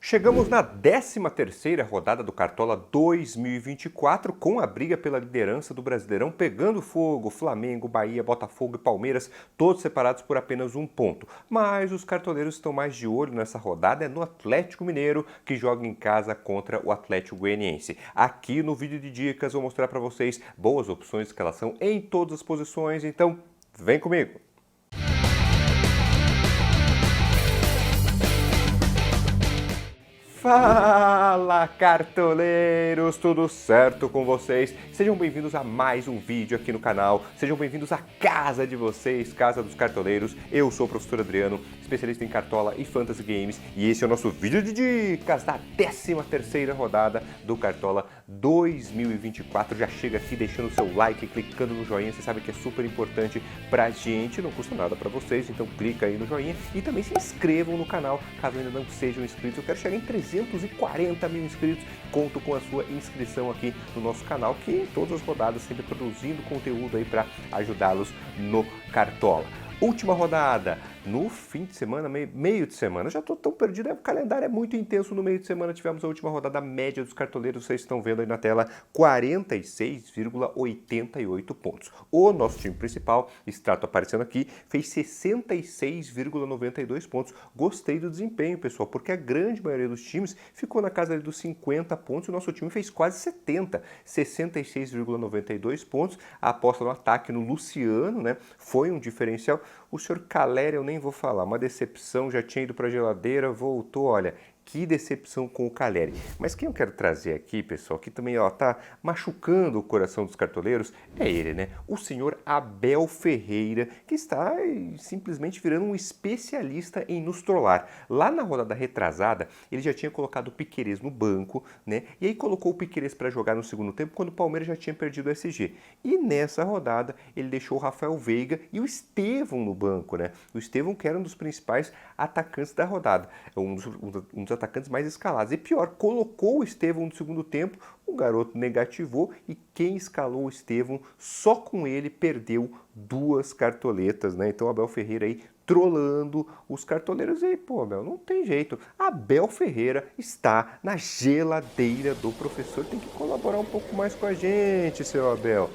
Chegamos na 13ª rodada do Cartola 2024 com a briga pela liderança do Brasileirão pegando fogo. Flamengo, Bahia, Botafogo e Palmeiras, todos separados por apenas um ponto. Mas os cartoleiros estão mais de olho nessa rodada é no Atlético Mineiro, que joga em casa contra o Atlético Goianiense. Aqui no vídeo de dicas vou mostrar para vocês boas opções de escalação em todas as posições, então vem comigo! Fala, cartoleiros! Tudo certo com vocês? Sejam bem-vindos a mais um vídeo aqui no canal. Sejam bem-vindos à casa de vocês, Casa dos Cartoleiros. Eu sou o professor Adriano, especialista em Cartola e Fantasy Games, e esse é o nosso vídeo de dicas da 13ª rodada do Cartola 2024. Já chega aqui deixando o seu like, clicando no joinha, você sabe que é super importante pra gente, não custa nada pra vocês, então clica aí no joinha e também se inscrevam no canal, caso ainda não sejam inscritos. Eu quero chegar em 340 mil inscritos, conto com a sua inscrição aqui no nosso canal, que em todas as rodadas sempre produzindo conteúdo aí para ajudá-los no Cartola. Última rodada, no fim de semana, meio de semana, eu já estou tão perdido, o calendário é muito intenso. No meio de semana tivemos a última rodada média dos cartoleiros, vocês estão vendo aí na tela, 46,88 pontos. O nosso time principal, extrato aparecendo aqui, fez 66,92 pontos. Gostei do desempenho, pessoal, porque a grande maioria dos times ficou na casa dos 50 pontos, e o nosso time fez quase 70, 66,92 pontos. A aposta no ataque no Luciano, né, foi um diferencial. O senhor Caleri eu nem vou falar, uma decepção, já tinha ido para a geladeira, voltou, olha, que decepção com o Caleri. Mas quem eu quero trazer aqui, pessoal, que também tá machucando o coração dos cartoleiros, é ele, né? O senhor Abel Ferreira, que está simplesmente virando um especialista em nos trollar. Lá na rodada retrasada, ele já tinha colocado o Piquerez no banco, né? E aí colocou o Piquerez para jogar no segundo tempo, quando o Palmeiras já tinha perdido o SG. E nessa rodada, ele deixou o Rafael Veiga e o Estevão no banco, né? O Estevão, que era um dos principais atacantes da rodada, um dos atacantes mais escalados. E pior, colocou o Estevão no segundo tempo, o garoto negativou e quem escalou o Estevão, só com ele perdeu duas cartoletas, né? Então Abel Ferreira aí trolando os cartoleiros. E aí, pô, Abel, não tem jeito. Abel Ferreira está na geladeira do professor. Tem que colaborar um pouco mais com a gente, seu Abel.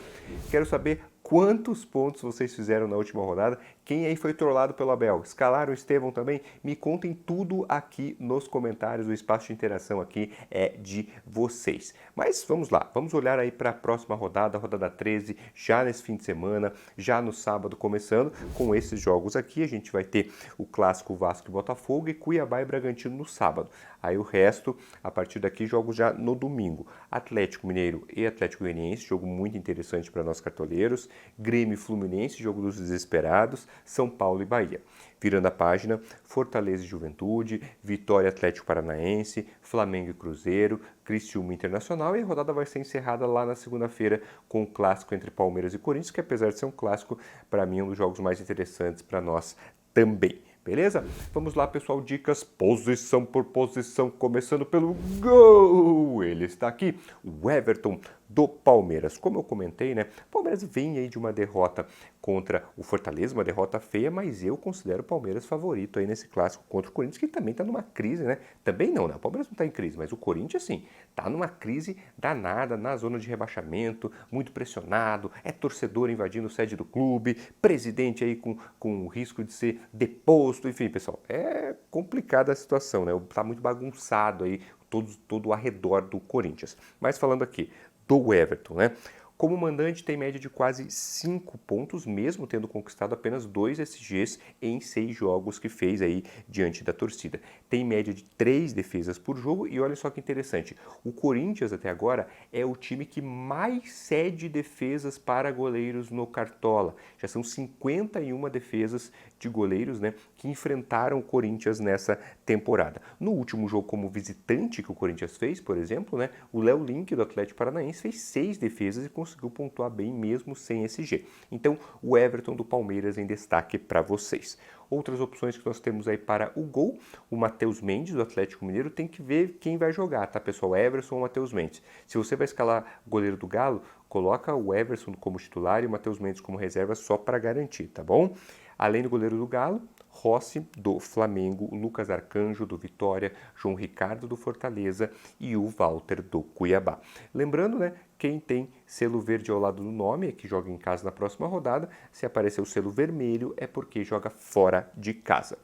Quero saber quantos pontos vocês fizeram na última rodada. Quem aí foi trollado pelo Abel? Escalaram o Estevão também? Me contem tudo aqui nos comentários. O espaço de interação aqui é de vocês. Mas vamos lá, vamos olhar aí para a próxima rodada, a rodada 13, já nesse fim de semana, já no sábado começando. Com esses jogos aqui, a gente vai ter o clássico Vasco e Botafogo e Cuiabá e Bragantino no sábado. Aí o resto, a partir daqui, jogos já no domingo. Atlético Mineiro e Atlético Goianiense, jogo muito interessante para nós cartoleiros. Grêmio e Fluminense, jogo dos desesperados. São Paulo e Bahia. Virando a página, Fortaleza e Juventude, Vitória e Atlético Paranaense, Flamengo e Cruzeiro, Criciúma Internacional, e a rodada vai ser encerrada lá na segunda-feira com o clássico entre Palmeiras e Corinthians, que apesar de ser um clássico, para mim é um dos jogos mais interessantes para nós também. Beleza? Vamos lá, pessoal, dicas posição por posição, começando pelo gol. Ele está aqui, o Everton do Palmeiras. Como eu comentei, né? O Palmeiras vem aí de uma derrota contra o Fortaleza, uma derrota feia, mas eu considero o Palmeiras favorito aí nesse clássico contra o Corinthians, que também está numa crise, né? Também não, né? O Palmeiras não está em crise, mas o Corinthians, sim, está numa crise danada, na zona de rebaixamento, muito pressionado, é torcedor invadindo sede do clube, presidente aí com risco de ser deposto, enfim, pessoal, é complicada a situação, né? Está muito bagunçado aí todo o arredor do Corinthians. Mas falando aqui do Everton, né? Como mandante tem média de quase 5 pontos, mesmo tendo conquistado apenas 2 SGs em 6 jogos que fez aí diante da torcida. Tem média de 3 defesas por jogo e olha só que interessante, o Corinthians até agora é o time que mais cede defesas para goleiros no Cartola. Já são 51 defesas de goleiros, né, que enfrentaram o Corinthians nessa temporada. No último jogo como visitante que o Corinthians fez, por exemplo, né, o Léo Link do Atlético Paranaense fez 6 defesas e conseguiu pontuar bem mesmo sem SG. Então, o Everton do Palmeiras em destaque para vocês. Outras opções que nós temos aí para o gol, o Matheus Mendes do Atlético Mineiro, tem que ver quem vai jogar, tá, pessoal? Everson ou Matheus Mendes. Se você vai escalar o goleiro do Galo, coloca o Everson como titular e o Matheus Mendes como reserva só para garantir, tá bom? Além do goleiro do Galo, Rossi, do Flamengo, o Lucas Arcanjo, do Vitória, João Ricardo, do Fortaleza e o Walter, do Cuiabá. Lembrando, né, quem tem selo verde ao lado do nome, é que joga em casa na próxima rodada. Se aparecer o selo vermelho, é porque joga fora de casa.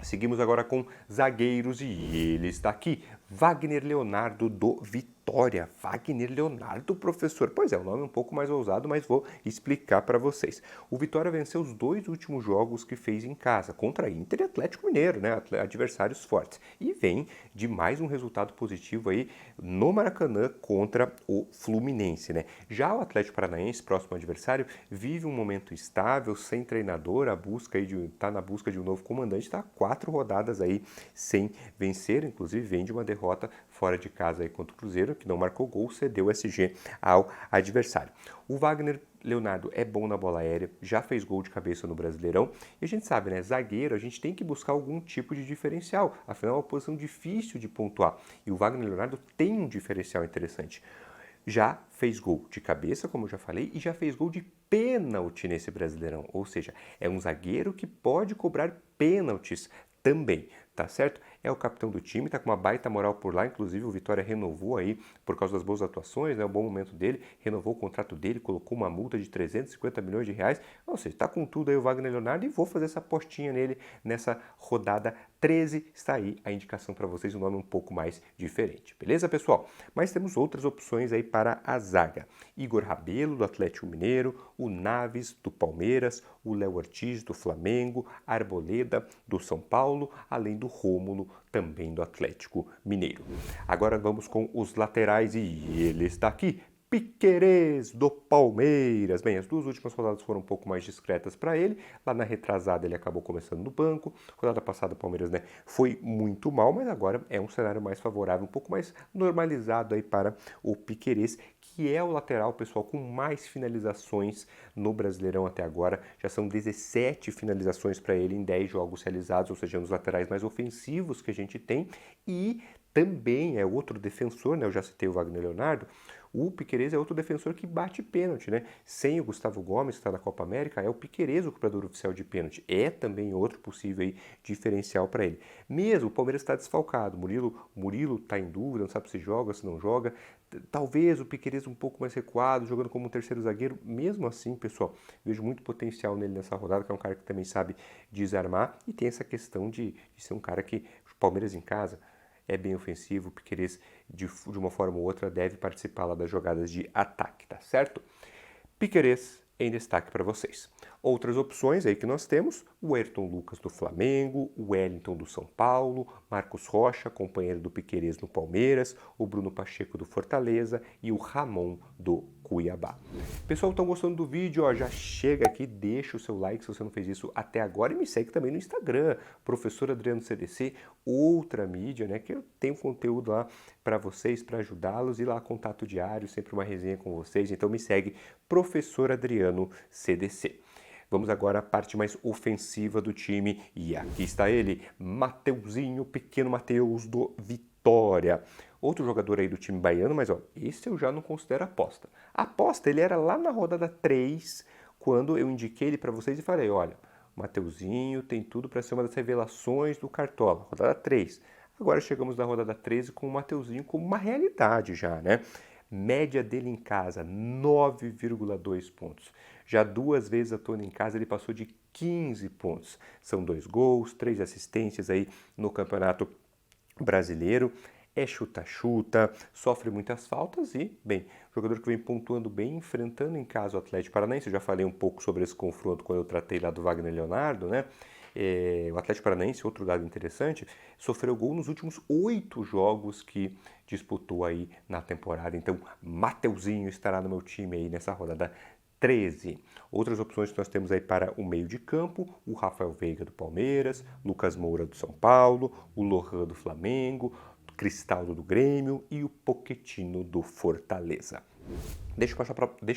Seguimos agora com zagueiros e ele está aqui, Wagner Leonardo do Vitória. Wagner Leonardo, professor. Pois é, o nome é um pouco mais ousado, mas vou explicar para vocês. O Vitória venceu os 2 últimos jogos que fez em casa, contra Inter e Atlético Mineiro, né? Adversários fortes. E vem de mais um resultado positivo aí no Maracanã contra o Fluminense, né? Já o Atlético Paranaense, próximo adversário, vive um momento instável, sem treinador, tá na busca de um novo comandante, está 4 rodadas aí sem vencer, inclusive vem de uma derrota fora de casa aí contra o Cruzeiro, que não marcou gol, cedeu o SG ao adversário. O Wagner Leonardo é bom na bola aérea, já fez gol de cabeça no Brasileirão, e a gente sabe, né, zagueiro, a gente tem que buscar algum tipo de diferencial, afinal é uma posição difícil de pontuar, e o Wagner Leonardo tem um diferencial interessante. Já fez gol de cabeça, como eu já falei, e já fez gol de pênalti nesse Brasileirão, ou seja, é um zagueiro que pode cobrar pênaltis também, tá certo? É o capitão do time, tá com uma baita moral por lá, inclusive o Vitória renovou aí, por causa das boas atuações, né, o bom momento dele, renovou o contrato dele, colocou uma multa de 350 milhões de reais, ou seja, tá com tudo aí o Wagner Leonardo e vou fazer essa apostinha nele nessa rodada 13, está aí a indicação para vocês, um nome um pouco mais diferente, beleza, pessoal? Mas temos outras opções aí para a zaga. Igor Rabelo, do Atlético Mineiro, o Naves, do Palmeiras, o Léo Ortiz, do Flamengo, Arboleda, do São Paulo, além do Rômulo, também do Atlético Mineiro. Agora vamos com os laterais e ele está aqui, Piquerez, do Palmeiras. Bem, as 2 últimas rodadas foram um pouco mais discretas para ele. Lá na retrasada ele acabou começando no banco. Rodada passada o Palmeiras, né, foi muito mal, mas agora é um cenário mais favorável, um pouco mais normalizado aí para o Piquerez, que é o lateral, pessoal, com mais finalizações no Brasileirão até agora. Já são 17 finalizações para ele em 10 jogos realizados, ou seja, um dos laterais mais ofensivos que a gente tem. E também é outro defensor, né? Eu já citei o Wagner Leonardo. O Piquerez é outro defensor que bate pênalti, né? Sem o Gustavo Gomes, que está na Copa América, é o Piquerez o cobrador oficial de pênalti. É também outro possível aí, diferencial para ele. Mesmo o Palmeiras está desfalcado, Murilo está em dúvida, não sabe se joga, se não joga. Talvez o Piquerez um pouco mais recuado, jogando como um terceiro zagueiro. Mesmo assim, pessoal, vejo muito potencial nele nessa rodada, que é um cara que também sabe desarmar e tem essa questão de ser um cara que o Palmeiras em casa é bem ofensivo, o Piquerez de uma forma ou outra deve participar lá das jogadas de ataque, tá certo? Piquerez em destaque para vocês. Outras opções aí que nós temos, o Ayrton Lucas do Flamengo, o Wellington do São Paulo, Marcos Rocha, companheiro do Piquerez no Palmeiras, o Bruno Pacheco do Fortaleza e o Ramon do Cuiabá. Pessoal, estão gostando do vídeo? Ó, já chega aqui, deixa o seu like se você não fez isso até agora e me segue também no Instagram, Professor Adriano CDC, outra mídia, né, que eu tenho conteúdo lá para vocês, para ajudá-los, e lá contato diário, sempre uma resenha com vocês, então me segue, Professor Adriano CDC. Vamos agora à parte mais ofensiva do time, e aqui está ele, Mateuzinho, pequeno Mateus do Vitória. Outro jogador aí do time baiano, mas ó, esse eu já não considero aposta. A aposta, ele era lá na rodada 3, quando eu indiquei ele para vocês e falei, olha, o Mateuzinho tem tudo para ser uma das revelações do Cartola, rodada 3. Agora chegamos na rodada 13 com o Mateuzinho como uma realidade já, né? Média dele em casa, 9,2 pontos. Já 2 vezes atuando em casa, ele passou de 15 pontos. São 2 gols, 3 assistências aí no Campeonato Brasileiro. É chuta-chuta, sofre muitas faltas e, bem, jogador que vem pontuando bem, enfrentando em casa o Atlético Paranaense. Eu já falei um pouco sobre esse confronto quando eu tratei lá do Wagner Leonardo, né? O Atlético Paranaense, outro dado interessante, sofreu gol nos últimos 8 jogos que disputou aí na temporada. Então, Mateuzinho estará no meu time aí nessa rodada 13. Outras opções que nós temos aí para o meio de campo, o Rafael Veiga do Palmeiras, Lucas Moura do São Paulo, o Lohan do Flamengo, Cristaldo do Grêmio e o Pochettino do Fortaleza. Deixa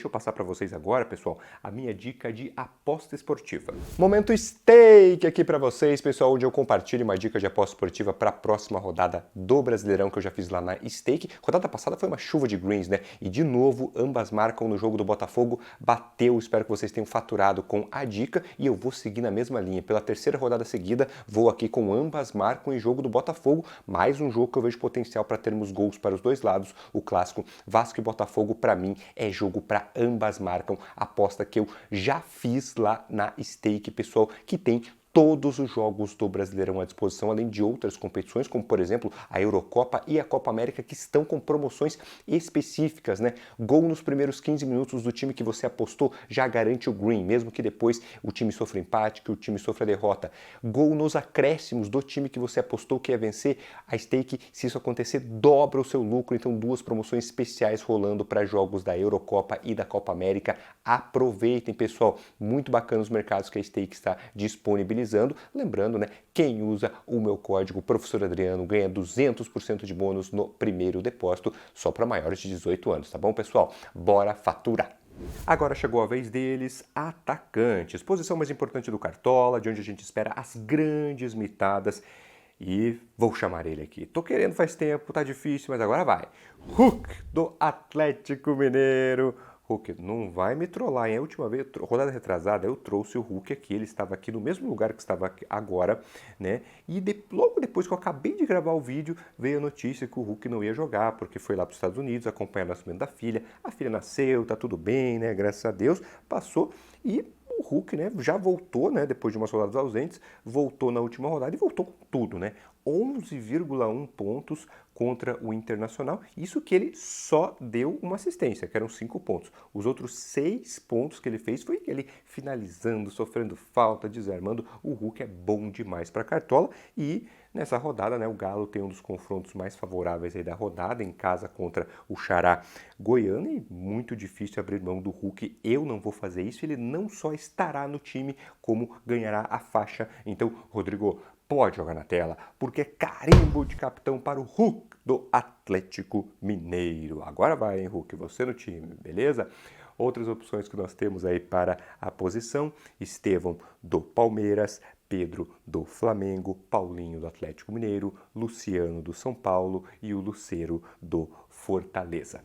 eu passar para vocês agora, pessoal, a minha dica de aposta esportiva. Momento stake aqui para vocês, pessoal, onde eu compartilho uma dica de aposta esportiva para a próxima rodada do Brasileirão que eu já fiz lá na Stake. Rodada passada foi uma chuva de greens, né? E de novo, ambas marcam no jogo do Botafogo. Bateu, espero que vocês tenham faturado com a dica e eu vou seguir na mesma linha. Pela terceira rodada seguida, vou aqui com ambas marcam em jogo do Botafogo. Mais um jogo que eu vejo potencial para termos gols para os dois lados. O clássico Vasco e Botafogo, para mim, é jogo para ambas marcam, aposta que eu já fiz lá na Stake, pessoal, que tem todos os jogos do Brasileirão à disposição, além de outras competições, como por exemplo a Eurocopa e a Copa América, que estão com promoções específicas, né? Gol nos primeiros 15 minutos do time que você apostou já garante o green, mesmo que depois o time sofra empate, que o time sofra derrota. Gol nos acréscimos do time que você apostou que ia vencer, a Stake, se isso acontecer, dobra o seu lucro. Então, duas promoções especiais rolando para jogos da Eurocopa e da Copa América. Aproveitem, pessoal, muito bacana os mercados que a Stake está disponibilizando. Lembrando, né, quem usa o meu código Professor Adriano ganha 200% de bônus no primeiro depósito, só para maiores de 18 anos, tá bom, pessoal? Bora faturar! Agora chegou a vez deles, atacantes. Posição mais importante do Cartola, de onde a gente espera as grandes mitadas. E vou chamar ele aqui. Tô querendo faz tempo, tá difícil, mas agora vai. Hulk do Atlético Mineiro. Hulk, não vai me trollar, hein? A última vez, rodada retrasada, eu trouxe o Hulk aqui, ele estava aqui no mesmo lugar que estava aqui agora, né? E logo depois que eu acabei de gravar o vídeo, veio a notícia que o Hulk não ia jogar, porque foi lá para os Estados Unidos acompanhar o nascimento da filha. A filha nasceu, tá tudo bem, né? Graças a Deus, passou e o Hulk, né, já voltou, né, depois de umas rodadas ausentes, voltou na última rodada e voltou com tudo, né? 11,1 pontos contra o Internacional. Isso que ele só deu uma assistência, que eram 5 pontos. Os outros 6 pontos que ele fez foi ele finalizando, sofrendo falta, desarmando. O Hulk é bom demais para Cartola e nessa rodada, né, o Galo tem um dos confrontos mais favoráveis aí da rodada, em casa contra o Xará Goiano, e muito difícil abrir mão do Hulk. Eu não vou fazer isso, ele não só estará no time, como ganhará a faixa. Então, Rodrigo, pode jogar na tela, porque é carimbo de capitão para o Hulk do Atlético Mineiro. Agora vai, hein, Hulk, você no time, beleza? Outras opções que nós temos aí para a posição: Estevão do Palmeiras, Pedro do Flamengo, Paulinho do Atlético Mineiro, Luciano do São Paulo e o Lucero do Fortaleza.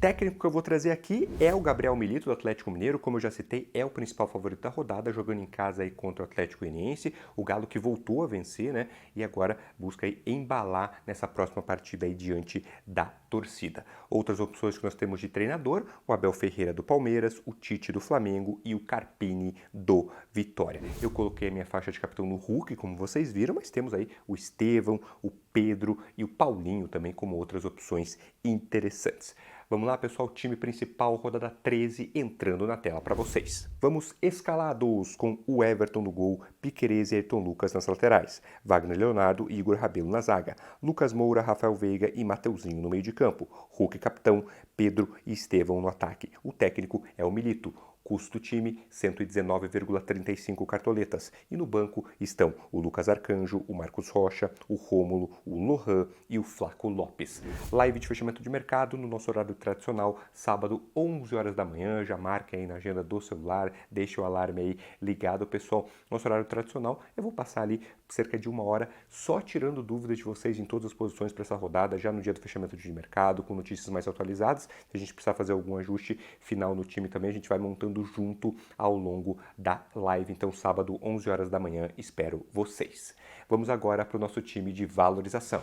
Técnico que eu vou trazer aqui é o Gabriel Milito do Atlético Mineiro, como eu já citei, é o principal favorito da rodada, jogando em casa aí contra o Atlético Goianiense, o Galo que voltou a vencer, né? E agora busca aí embalar nessa próxima partida aí diante da torcida. Outras opções que nós temos de treinador: o Abel Ferreira do Palmeiras, o Tite do Flamengo e o Carpini do Vitória. Eu coloquei a minha faixa de capitão no Hulk, como vocês viram, mas temos aí o Estevão, o Pedro e o Paulinho também como outras opções interessantes. Vamos lá, pessoal, time principal, rodada 13, entrando na tela para vocês. Vamos escalados com o Everton no gol, Piquerez e Ayrton Lucas nas laterais, Wagner Leonardo e Igor Rabelo na zaga, Lucas Moura, Rafael Veiga e Mateuzinho no meio de campo, Hulk capitão, Pedro e Estevão no ataque. O técnico é o Milito. Custo time, 119,35 cartoletas. E no banco estão o Lucas Arcanjo, o Marcos Rocha, o Rômulo, o Lohan e o Flaco Lopes. Live de fechamento de mercado no nosso horário tradicional, sábado, 11 horas da manhã. Já marca aí na agenda do celular, deixa o alarme aí ligado, pessoal. Nosso horário tradicional, eu vou passar ali cerca de 1 hora só tirando dúvidas de vocês em todas as posições para essa rodada, já no dia do fechamento de mercado, com notícias mais atualizadas. Se a gente precisar fazer algum ajuste final no time também, a gente vai montando junto ao longo da live. Então, sábado, 11 horas da manhã, espero vocês. Vamos agora para o nosso time de valorização.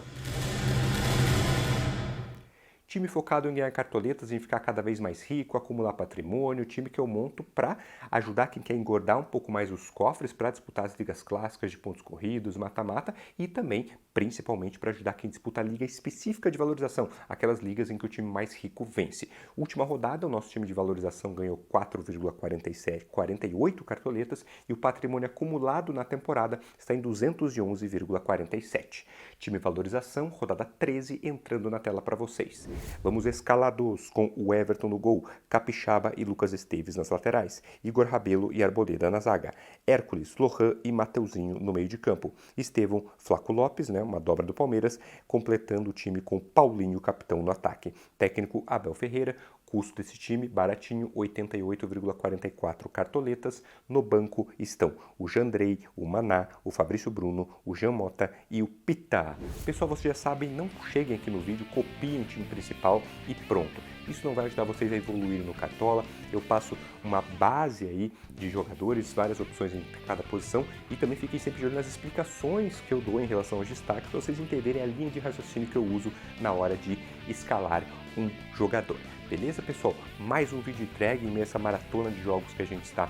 Time focado em ganhar cartoletas, em ficar cada vez mais rico, acumular patrimônio, time que eu monto para ajudar quem quer engordar um pouco mais os cofres para disputar as ligas clássicas de pontos corridos, mata-mata, e também, principalmente, para ajudar quem disputa a liga específica de valorização, aquelas ligas em que o time mais rico vence. Última rodada, o nosso time de valorização ganhou 4,48 cartoletas e o patrimônio acumulado na temporada está em 211,47. Time valorização, rodada 13, entrando na tela para vocês. Vamos escalados com o Everton no gol, Capixaba e Lucas Esteves nas laterais, Igor Rabelo e Arboleda na zaga, Hércules, Lohan e Mateuzinho no meio de campo, Estevão, Flaco Lopes, né, uma dobra do Palmeiras, completando o time com Paulinho, capitão no ataque. Técnico Abel Ferreira, custo desse time, baratinho, 88,44 cartoletas. No banco estão o Jandrei, o Maná, o Fabrício Bruno, o Jean Mota e o Pita. Pessoal, vocês já sabem, não cheguem aqui no vídeo, copiem o time principal e pronto. Isso não vai ajudar vocês a evoluírem no Cartola. Eu passo uma base aí de jogadores, várias opções em cada posição, e também fiquem sempre de olho nas explicações que eu dou em relação aos destaques, para vocês entenderem a linha de raciocínio que eu uso na hora de escalar um jogador. Beleza, pessoal? Mais um vídeo entregue em meio a essa maratona de jogos que a gente está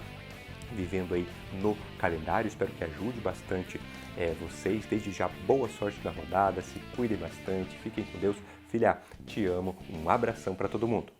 vivendo aí no calendário. Espero que ajude bastante vocês. Desde já, boa sorte na rodada, se cuidem bastante, fiquem com Deus. Filha, te amo, um abração para todo mundo.